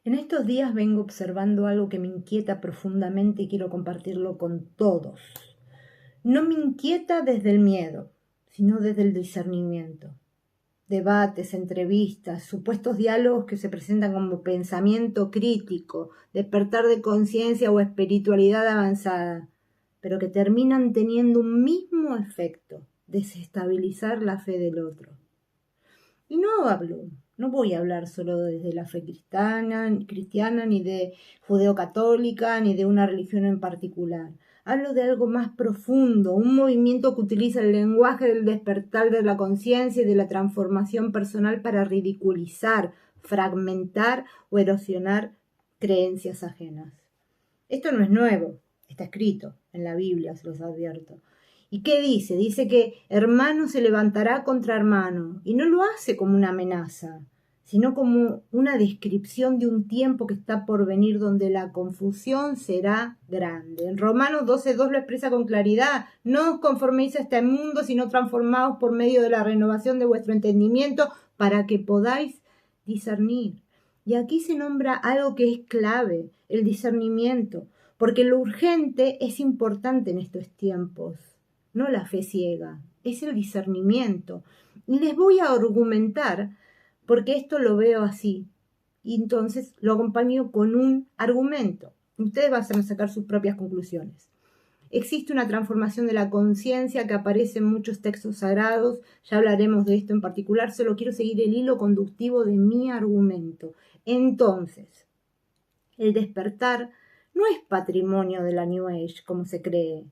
En estos días vengo observando algo que me inquieta profundamente y quiero compartirlo con todos. No me inquieta desde el miedo, sino desde el discernimiento. Debates, entrevistas, supuestos diálogos que se presentan como pensamiento crítico, despertar de conciencia o espiritualidad avanzada, pero que terminan teniendo un mismo efecto: desestabilizar la fe del otro. Y no voy a hablar solo desde la fe cristiana, ni de judeocatólica, ni de una religión en particular. Hablo de algo más profundo, un movimiento que utiliza el lenguaje del despertar de la conciencia y de la transformación personal para ridiculizar, fragmentar o erosionar creencias ajenas. Esto no es nuevo, está escrito en la Biblia, se los advierto. ¿Y qué dice? Dice que hermano se levantará contra hermano, y no lo hace como una amenaza, sino como una descripción de un tiempo que está por venir donde la confusión será grande. En Romanos 12:2 lo expresa con claridad: no os conforméis a este mundo, sino transformaos por medio de la renovación de vuestro entendimiento para que podáis discernir. Y aquí se nombra algo que es clave: el discernimiento, porque lo urgente es importante en estos tiempos. No la fe ciega, es el discernimiento. Y les voy a argumentar porque esto lo veo así. Y entonces lo acompaño con un argumento. Ustedes van a sacar sus propias conclusiones. Existe una transformación de la conciencia que aparece en muchos textos sagrados. Ya hablaremos de esto en particular. Solo quiero seguir el hilo conductivo de mi argumento. Entonces, el despertar no es patrimonio de la New Age, como se cree.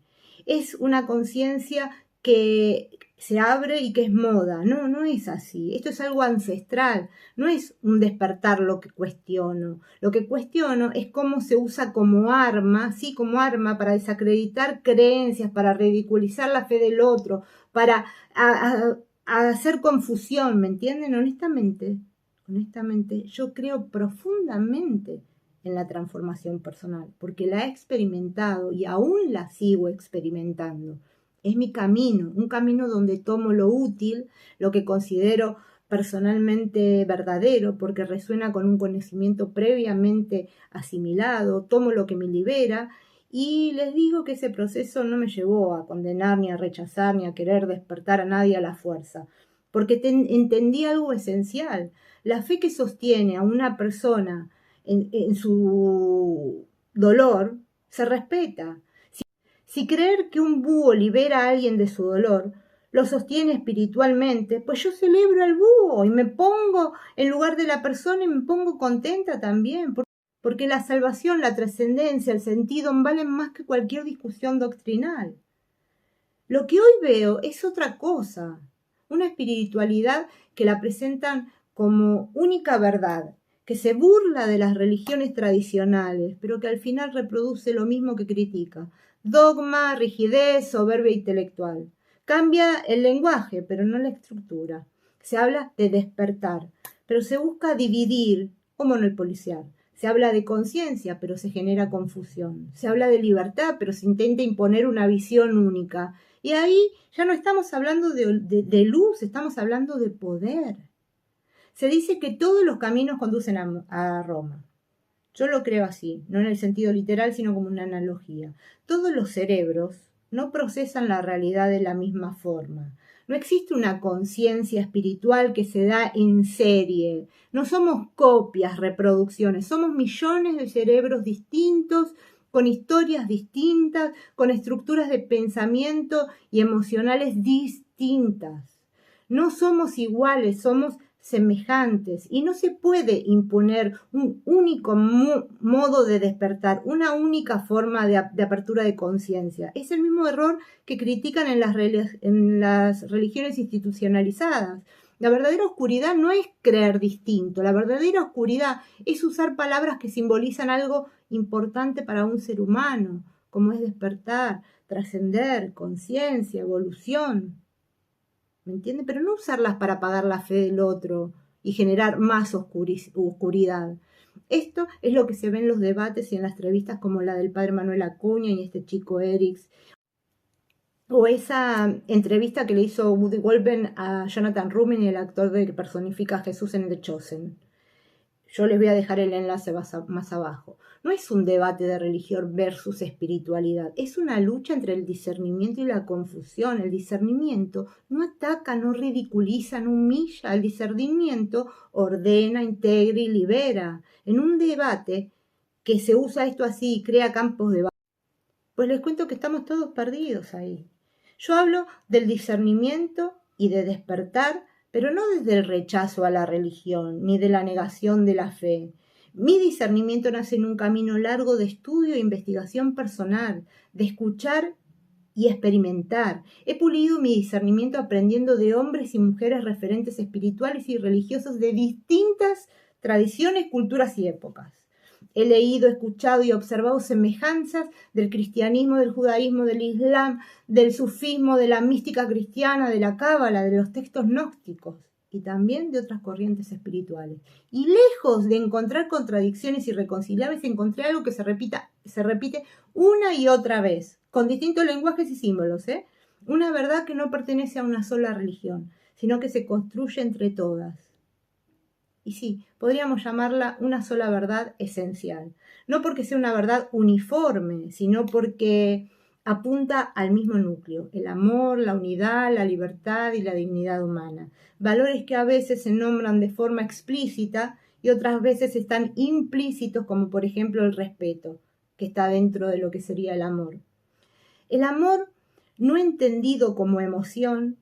Es una conciencia que se abre y que es moda. No es así. Esto es algo ancestral. No es un despertar lo que cuestiono. Lo que cuestiono es cómo se usa como arma, sí, como arma para desacreditar creencias, para ridiculizar la fe del otro, para hacer confusión, ¿me entienden? Honestamente, yo creo profundamente en la transformación personal, porque la he experimentado y aún la sigo experimentando. Es mi camino, un camino donde tomo lo útil, lo que considero personalmente verdadero, porque resuena con un conocimiento previamente asimilado, tomo lo que me libera, y les digo que ese proceso no me llevó a condenar, ni a rechazar, ni a querer despertar a nadie a la fuerza, porque entendí algo esencial. La fe que sostiene a una persona en su dolor se respeta. Si creer que un búho libera a alguien de su dolor lo sostiene espiritualmente, pues yo celebro al búho y me pongo en lugar de la persona y me pongo contenta también, porque la salvación, la trascendencia, el sentido valen más que cualquier discusión doctrinal. Lo que hoy veo es otra cosa, una espiritualidad que la presentan como única verdad, que se burla de las religiones tradicionales, pero que al final reproduce lo mismo que critica: dogma, rigidez, soberbia intelectual. Cambia el lenguaje, pero no la estructura. Se habla de despertar, pero se busca dividir, como en el policial. Se habla de conciencia, pero se genera confusión. Se habla de libertad, pero se intenta imponer una visión única. Y ahí ya no estamos hablando de luz, estamos hablando de poder. Se dice que todos los caminos conducen a Roma. Yo lo creo así, no en el sentido literal, sino como una analogía. Todos los cerebros no procesan la realidad de la misma forma. No existe una conciencia espiritual que se da en serie. No somos copias, reproducciones. Somos millones de cerebros distintos, con historias distintas, con estructuras de pensamiento y emocionales distintas. No somos iguales, somos semejantes, y no se puede imponer un único modo de despertar, una única forma de apertura de conciencia. Es el mismo error que critican en las religiones institucionalizadas. La verdadera oscuridad no es creer distinto, la verdadera oscuridad es usar palabras que simbolizan algo importante para un ser humano, como es despertar, trascender, conciencia, evolución. ¿Me entienden? Pero no usarlas para apagar la fe del otro y generar más oscuridad. Esto es lo que se ve en los debates y en las entrevistas como la del padre Manuel Acuña y este chico Erix, o esa entrevista que le hizo Woody Wolben a Jonathan Rubin, el actor que personifica a Jesús en The Chosen. Yo les voy a dejar el enlace más abajo. No es un debate de religión versus espiritualidad, es una lucha entre el discernimiento y la confusión. El discernimiento no ataca, no ridiculiza, no humilla. El discernimiento ordena, integra y libera. En un debate que se usa esto así y crea campos de batalla, pues les cuento que estamos todos perdidos ahí. Yo hablo del discernimiento y de despertar, pero no desde el rechazo a la religión, ni de la negación de la fe. Mi discernimiento nace en un camino largo de estudio e investigación personal, de escuchar y experimentar. He pulido mi discernimiento aprendiendo de hombres y mujeres referentes espirituales y religiosos de distintas tradiciones, culturas y épocas. He leído, escuchado y observado semejanzas del cristianismo, del judaísmo, del islam, del sufismo, de la mística cristiana, de la cábala, de los textos gnósticos y también de otras corrientes espirituales. Y lejos de encontrar contradicciones irreconciliables, encontré algo que se repite una y otra vez, con distintos lenguajes y símbolos, Una verdad que no pertenece a una sola religión, sino que se construye entre todas. Y sí, podríamos llamarla una sola verdad esencial. No porque sea una verdad uniforme, sino porque apunta al mismo núcleo: el amor, la unidad, la libertad y la dignidad humana. Valores que a veces se nombran de forma explícita y otras veces están implícitos, como por ejemplo el respeto, que está dentro de lo que sería el amor. El amor, no entendido como emoción,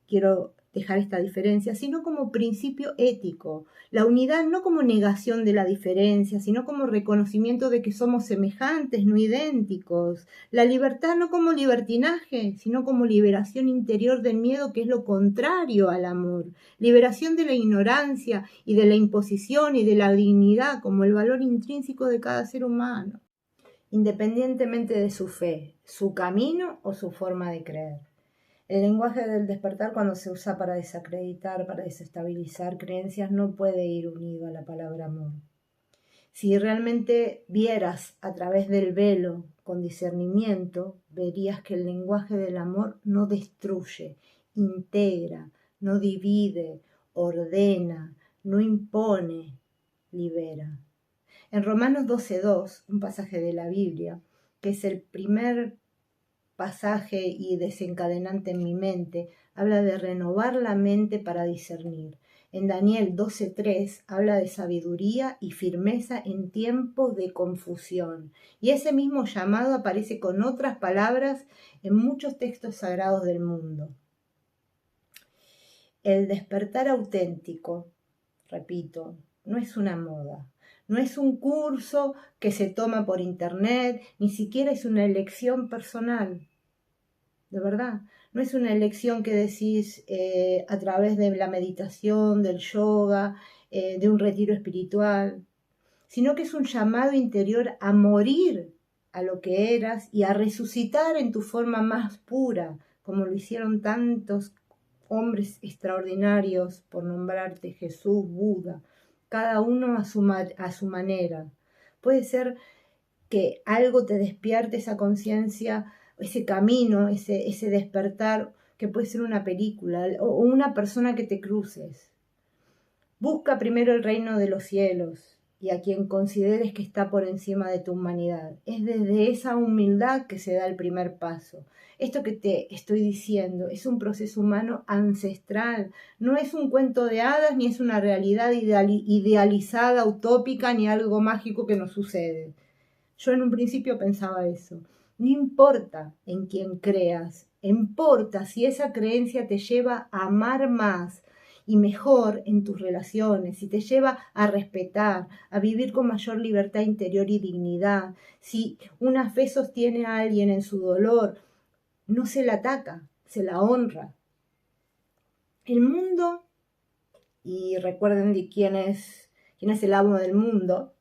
quiero dejar esta diferencia, sino como principio ético. La unidad no como negación de la diferencia, sino como reconocimiento de que somos semejantes, no idénticos. La libertad no como libertinaje, sino como liberación interior del miedo, que es lo contrario al amor. Liberación de la ignorancia y de la imposición y de la dignidad como el valor intrínseco de cada ser humano, independientemente de su fe, su camino o su forma de creer. El lenguaje del despertar, cuando se usa para desacreditar, para desestabilizar creencias, no puede ir unido a la palabra amor. Si realmente vieras a través del velo con discernimiento, verías que el lenguaje del amor no destruye, integra, no divide, ordena, no impone, libera. En Romanos 12:2, un pasaje de la Biblia, que es el primer pasaje y desencadenante en mi mente, habla de renovar la mente para discernir. En Daniel 12:3 habla de sabiduría y firmeza en tiempos de confusión. Y ese mismo llamado aparece con otras palabras en muchos textos sagrados del mundo. El despertar auténtico, repito, no es una moda. No es un curso que se toma por internet, ni siquiera es una elección personal. De verdad, no es una elección que decís a través de la meditación, del yoga, de un retiro espiritual, sino que es un llamado interior a morir a lo que eras y a resucitar en tu forma más pura, como lo hicieron tantos hombres extraordinarios, por nombrarte Jesús, Buda, cada uno a su manera. Puede ser que algo te despierte esa conciencia, ese camino, ese despertar, que puede ser una película o una persona que te cruces. Busca primero el reino de los cielos y a quien consideres que está por encima de tu humanidad. Es desde esa humildad que se da el primer paso. Esto que te estoy diciendo es un proceso humano ancestral, no es un cuento de hadas, ni es una realidad idealizada, utópica, ni algo mágico que nos sucede. Yo en un principio pensaba eso. No importa en quién creas, importa si esa creencia te lleva a amar más y mejor en tus relaciones, si te lleva a respetar, a vivir con mayor libertad interior y dignidad, si una fe sostiene a alguien en su dolor, no se la ataca, se la honra. El mundo, y recuerden de quién es el amo del mundo,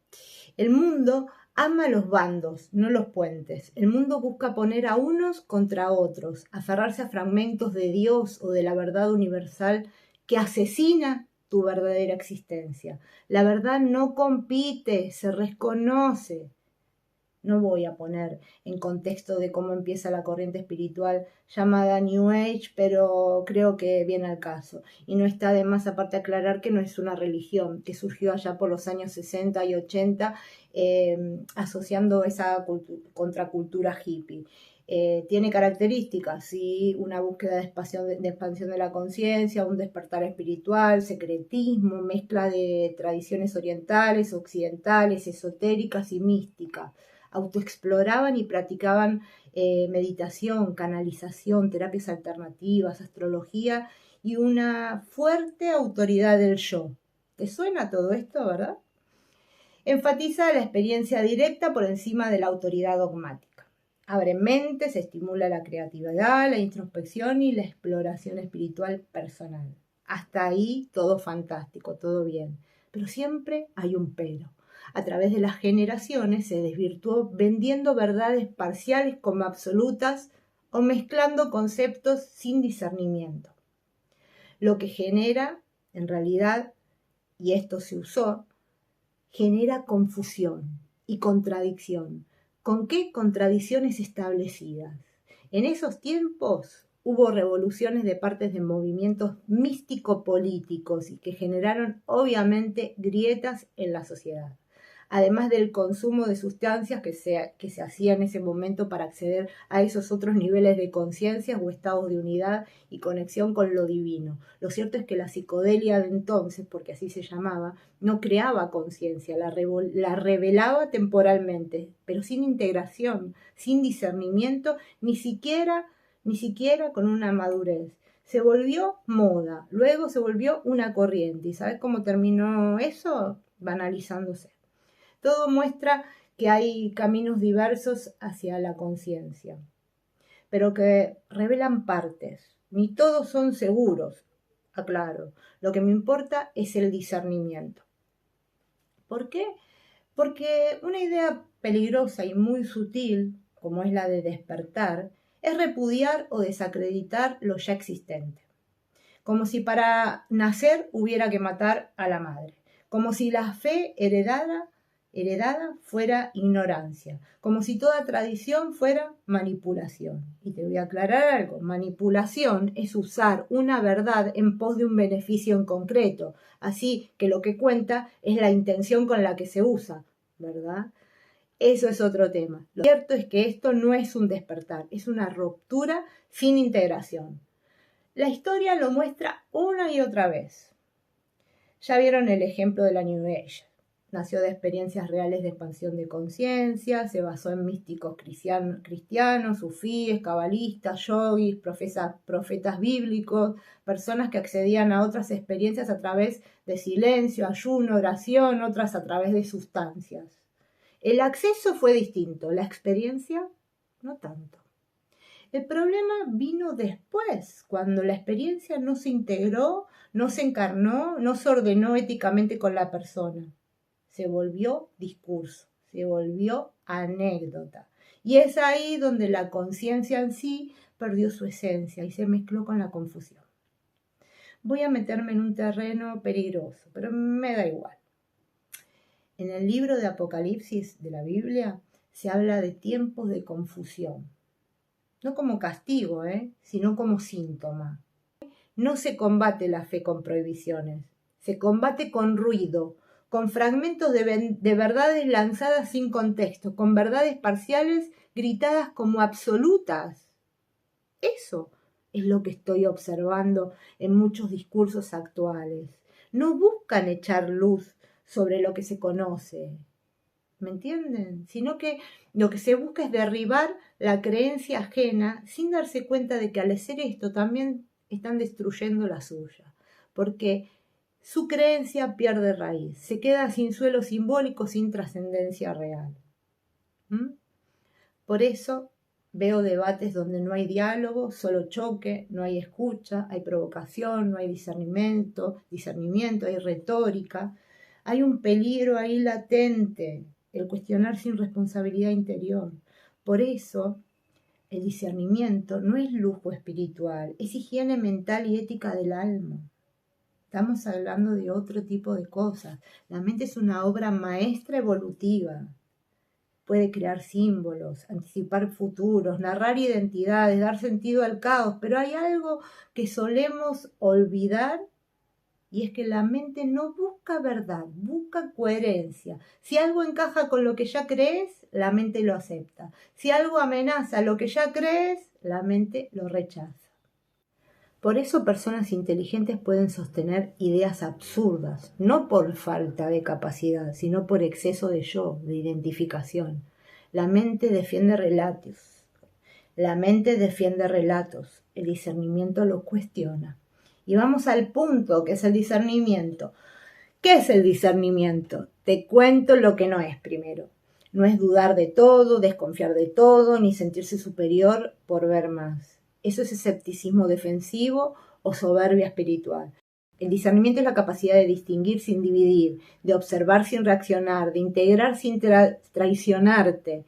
el mundo ama los bandos, no los puentes. El mundo busca poner a unos contra otros, aferrarse a fragmentos de Dios o de la verdad universal que asesina tu verdadera existencia. La verdad no compite, se reconoce. No voy a poner en contexto de cómo empieza la corriente espiritual llamada New Age, pero creo que viene al caso. Y no está de más aparte aclarar que no es una religión, que surgió allá por los años 60 y 80, asociando esa contracultura hippie. Tiene características, ¿sí? Una búsqueda de expansión de la conciencia, un despertar espiritual, secretismo, mezcla de tradiciones orientales, occidentales, esotéricas y místicas. Autoexploraban y practicaban meditación, canalización, terapias alternativas, astrología y una fuerte autoridad del yo. ¿Te suena todo esto, verdad? Enfatiza la experiencia directa por encima de la autoridad dogmática. Abre mentes, estimula la creatividad, la introspección y la exploración espiritual personal. Hasta ahí todo fantástico, todo bien. Pero siempre hay un pero. A través de las generaciones se desvirtuó vendiendo verdades parciales como absolutas o mezclando conceptos sin discernimiento. Lo que genera, en realidad, y esto se usó, genera confusión y contradicción. ¿Con qué contradicciones establecidas? En esos tiempos hubo revoluciones de partes de movimientos místico-políticos y que generaron obviamente grietas en la sociedad, además del consumo de sustancias que se hacía en ese momento para acceder a esos otros niveles de conciencia o estados de unidad y conexión con lo divino. Lo cierto es que la psicodelia de entonces, porque así se llamaba, no creaba conciencia, la revelaba temporalmente, pero sin integración, sin discernimiento, ni siquiera con una madurez. Se volvió moda, luego se volvió una corriente. ¿Y sabes cómo terminó eso? Banalizándose. Todo muestra que hay caminos diversos hacia la conciencia, pero que revelan partes. Ni todos son seguros, aclaro. Lo que me importa es el discernimiento. ¿Por qué? Porque una idea peligrosa y muy sutil, como es la de despertar, es repudiar o desacreditar lo ya existente. Como si para nacer hubiera que matar a la madre. Como si la fe heredada fuera ignorancia, como si toda tradición fuera manipulación. Y te voy a aclarar algo, manipulación es usar una verdad en pos de un beneficio en concreto, así que lo que cuenta es la intención con la que se usa, ¿verdad? Eso es otro tema. Lo cierto es que esto no es un despertar, es una ruptura sin integración. La historia lo muestra una y otra vez. Ya vieron el ejemplo de la New Age. Nació de experiencias reales de expansión de conciencia, se basó en místicos cristianos, sufíes, cabalistas, yogis, profetas bíblicos, personas que accedían a otras experiencias a través de silencio, ayuno, oración, otras a través de sustancias. El acceso fue distinto, la experiencia no tanto. El problema vino después, cuando la experiencia no se integró, no se encarnó, no se ordenó éticamente con la persona. Se volvió discurso, se volvió anécdota. Y es ahí donde la conciencia en sí perdió su esencia y se mezcló con la confusión. Voy a meterme en un terreno peligroso, pero me da igual. En el libro de Apocalipsis de la Biblia se habla de tiempos de confusión. No como castigo, sino como síntoma. No se combate la fe con prohibiciones, se combate con ruido, con fragmentos de verdades lanzadas sin contexto, con verdades parciales gritadas como absolutas. Eso es lo que estoy observando en muchos discursos actuales. No buscan echar luz sobre lo que se conoce, ¿me entienden? Sino que lo que se busca es derribar la creencia ajena sin darse cuenta de que al hacer esto también están destruyendo la suya, porque su creencia pierde raíz, se queda sin suelo simbólico, sin trascendencia real. Por eso veo debates donde no hay diálogo, solo choque, no hay escucha, hay provocación, no hay discernimiento, hay retórica. Hay un peligro ahí latente, el cuestionar sin responsabilidad interior. Por eso, el discernimiento no es lujo espiritual, es higiene mental y ética del alma. Estamos hablando de otro tipo de cosas. La mente es una obra maestra evolutiva. puede crear símbolos, anticipar futuros, narrar identidades, dar sentido al caos, pero hay algo que solemos olvidar y es que la mente no busca verdad, busca coherencia. Si algo encaja con lo que ya crees, la mente lo acepta. Si algo amenaza lo que ya crees, la mente lo rechaza. Por eso personas inteligentes pueden sostener ideas absurdas, no por falta de capacidad, sino por exceso de yo, de identificación. La mente defiende relatos. El discernimiento los cuestiona. Y vamos al punto, que es el discernimiento. ¿Qué es el discernimiento? Te cuento lo que no es primero. No es dudar de todo, desconfiar de todo, ni sentirse superior por ver más. Eso es escepticismo defensivo o soberbia espiritual. El discernimiento es la capacidad de distinguir sin dividir, de observar sin reaccionar, de integrar sin traicionarte.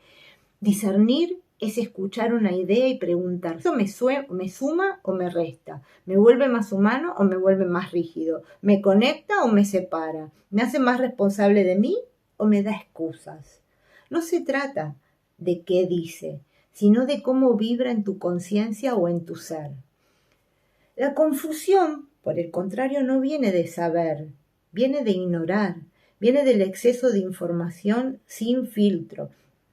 Discernir es escuchar una idea y preguntar, ¿esto me suma o me resta? ¿Me vuelve más humano o me vuelve más rígido? ¿Me conecta o me separa? ¿Me hace más responsable de mí o me da excusas? No se trata de qué dice, sino de cómo vibra en tu conciencia o en tu ser. La confusión, por el contrario, no viene de saber, viene de ignorar, viene del exceso de información sin filtro.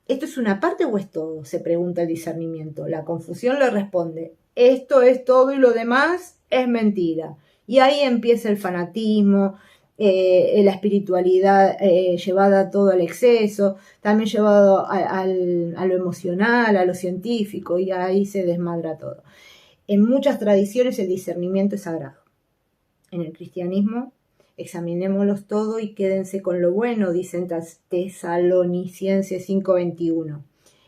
¿Esto es una parte o es todo?, se pregunta el discernimiento. La confusión le responde, esto es todo y lo demás es mentira. Y ahí empieza el fanatismo, la espiritualidad llevada todo al exceso, también llevado a lo emocional, a lo científico, y ahí se desmadra todo. En muchas tradiciones el discernimiento es sagrado. En el cristianismo, examinémoslos todo y quédense con lo bueno, dicen Tesalonicenses 5:21.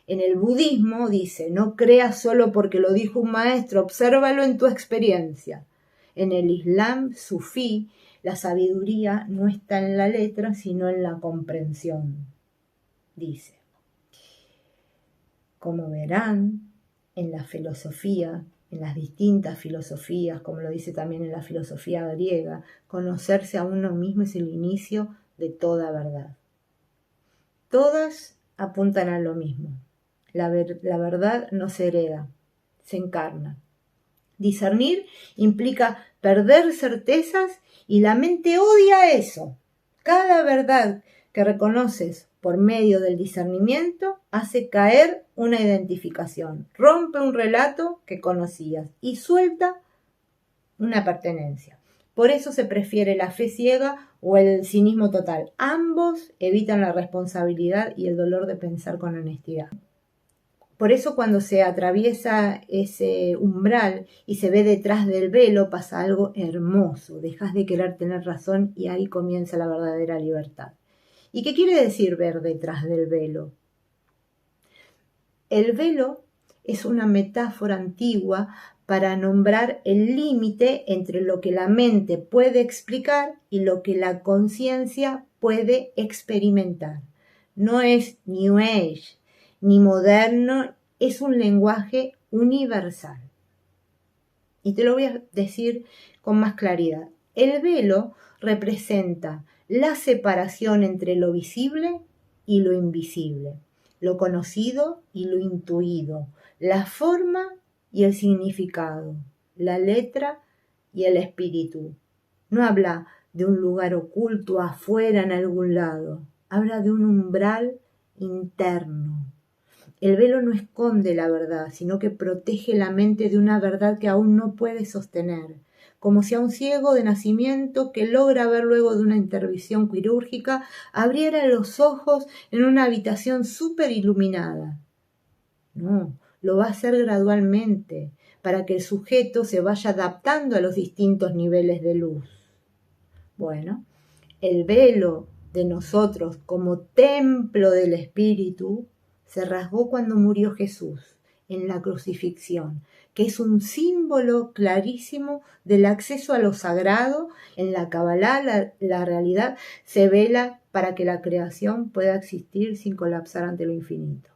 En el budismo dice, no creas solo porque lo dijo un maestro, obsérvalo en tu experiencia. En el Islam sufí, la sabiduría no está en la letra, sino en la comprensión, dice. Como verán, en la filosofía, en las distintas filosofías, como lo dice también en la filosofía griega, conocerse a uno mismo es el inicio de toda verdad. Todas apuntan a lo mismo. La verdad no se hereda, se encarna. Discernir implica perder certezas y la mente odia eso. Cada verdad que reconoces por medio del discernimiento hace caer una identificación, rompe un relato que conocías y suelta una pertenencia. Por eso se prefiere la fe ciega o el cinismo total. Ambos evitan la responsabilidad y el dolor de pensar con honestidad. Por eso cuando se atraviesa ese umbral y se ve detrás del velo pasa algo hermoso. Dejas de querer tener razón y ahí comienza la verdadera libertad. ¿Y qué quiere decir ver detrás del velo? El velo es una metáfora antigua para nombrar el límite entre lo que la mente puede explicar y lo que la conciencia puede experimentar. No es New Age ni moderno, es un lenguaje universal. Y te lo voy a decir con más claridad. El velo representa la separación entre lo visible y lo invisible, lo conocido y lo intuido, la forma y el significado, la letra y el espíritu. No habla de un lugar oculto afuera en algún lado, habla de un umbral interno. El velo no esconde la verdad, sino que protege la mente de una verdad que aún no puede sostener, como si a un ciego de nacimiento que logra ver luego de una intervención quirúrgica abriera los ojos en una habitación súper iluminada. No, lo va a hacer gradualmente, para que el sujeto se vaya adaptando a los distintos niveles de luz. Bueno, el velo de nosotros como templo del espíritu se rasgó cuando murió Jesús en la crucifixión, que es un símbolo clarísimo del acceso a lo sagrado. En la Kabbalah la realidad se vela para que la creación pueda existir sin colapsar ante lo infinito.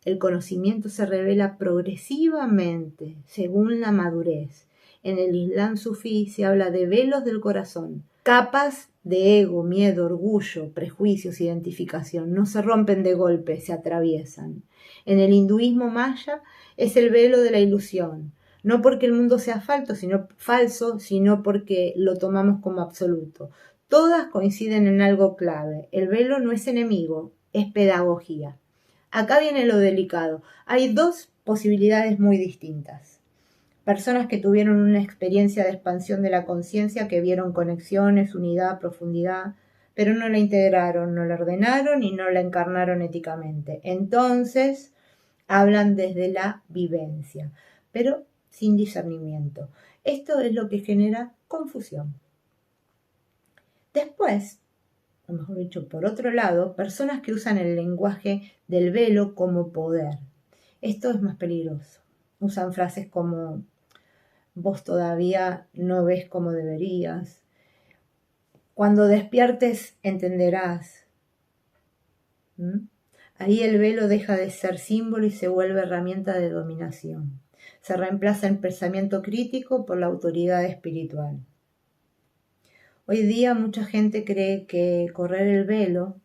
El conocimiento se revela progresivamente según la madurez. En el Islam sufí se habla de velos del corazón. capas de ego, miedo, orgullo, prejuicios, identificación. No se rompen de golpe, se atraviesan. En el hinduismo maya es el velo de la ilusión. No porque el mundo sea falso, sino porque lo tomamos como absoluto. Todas coinciden en algo clave. El velo no es enemigo, es pedagogía. Acá viene lo delicado. Hay dos posibilidades muy distintas. Personas que tuvieron una experiencia de expansión de la conciencia, que vieron conexiones, unidad, profundidad, pero no la integraron, no la ordenaron y no la encarnaron éticamente. Entonces, hablan desde la vivencia, pero sin discernimiento. Esto es lo que genera confusión. Después, o mejor dicho, por otro lado, personas que usan el lenguaje del velo como poder. Esto es más peligroso. Usan frases como: vos todavía no ves como deberías. Cuando despiertes entenderás. Ahí el velo deja de ser símbolo y se vuelve herramienta de dominación. Se reemplaza el pensamiento crítico por la autoridad espiritual. Hoy día mucha gente cree que correr el velo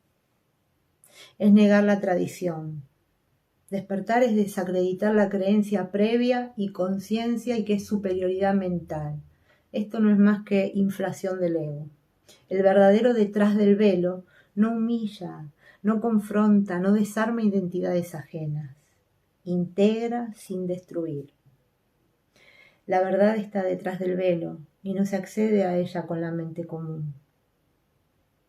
es negar la tradición. Despertar es desacreditar la creencia previa y conciencia y que es superioridad mental. Esto no es más que inflación del ego. El verdadero detrás del velo no humilla, no confronta, no desarma identidades ajenas. Integra sin destruir. La verdad está detrás del velo y no se accede a ella con la mente común.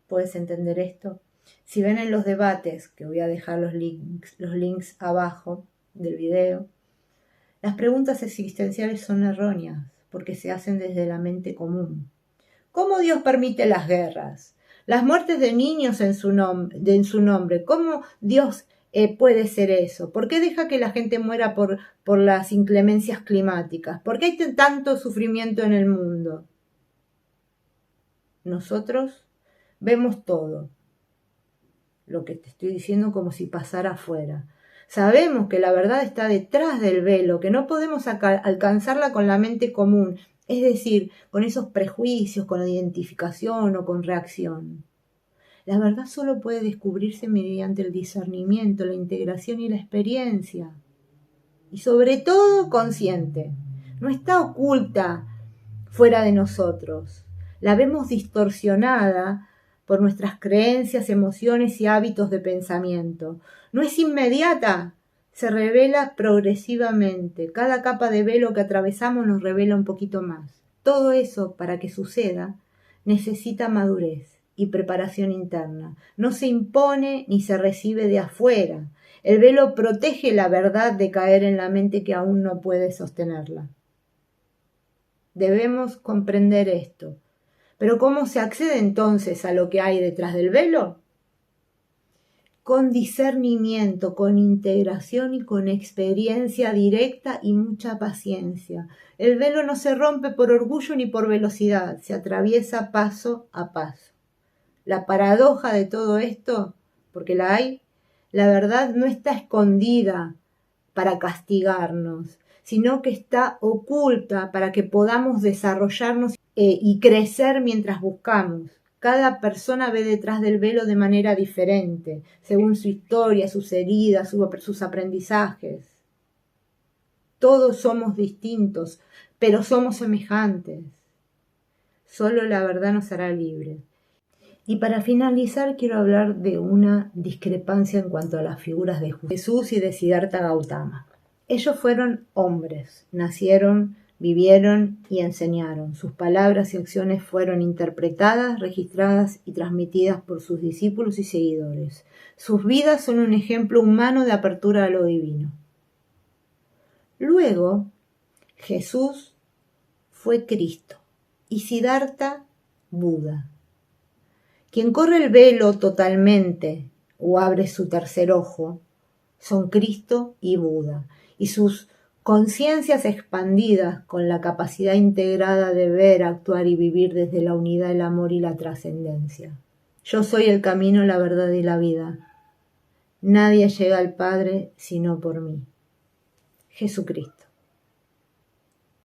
¿Puedes entender esto? Si ven en los debates, que voy a dejar los links abajo del video, las preguntas existenciales son erróneas porque se hacen desde la mente común. ¿Cómo Dios permite las guerras? Las muertes de niños en su nombre. ¿Cómo Dios puede ser eso? ¿Por qué deja que la gente muera por las inclemencias climáticas? ¿Por qué hay tanto sufrimiento en el mundo? Nosotros vemos todo lo que te estoy diciendo como si pasara afuera. Sabemos que la verdad está detrás del velo, que no podemos alcanzarla con la mente común, es decir, con esos prejuicios, con la identificación o con reacción. La verdad solo puede descubrirse mediante el discernimiento, la integración y la experiencia. Y sobre todo consciente. No está oculta fuera de nosotros. La vemos distorsionada por nuestras creencias, emociones y hábitos de pensamiento. No es inmediata, se revela progresivamente. Cada capa de velo que atravesamos nos revela un poquito más. Todo eso, para que suceda, necesita madurez y preparación interna. No se impone ni se recibe de afuera. El velo protege la verdad de caer en la mente que aún no puede sostenerla. Debemos comprender esto. Pero ¿cómo se accede entonces a lo que hay detrás del velo? Con discernimiento, con integración y con experiencia directa y mucha paciencia. El velo no se rompe por orgullo ni por velocidad, se atraviesa paso a paso. La paradoja de todo esto, porque la hay, la verdad no está escondida para castigarnos, sino que está oculta para que podamos desarrollarnos y crecer mientras buscamos. Cada persona ve detrás del velo de manera diferente, según su historia, sus heridas, sus aprendizajes. Todos somos distintos, pero somos semejantes. Solo la verdad nos hará libres. Y para finalizar quiero hablar de una discrepancia en cuanto a las figuras de Jesús y de Siddhartha Gautama. Ellos fueron hombres, nacieron, vivieron y enseñaron. Sus palabras y acciones fueron interpretadas, registradas y transmitidas por sus discípulos y seguidores. Sus vidas son un ejemplo humano de apertura a lo divino. Luego, Jesús fue Cristo y Siddhartha, Buda. Quien corre el velo totalmente o abre su tercer ojo son Cristo y Buda, y sus conciencias expandidas con la capacidad integrada de ver, actuar y vivir desde la unidad, el amor y la trascendencia. Yo soy el camino, la verdad y la vida. Nadie llega al Padre sino por mí. Jesucristo.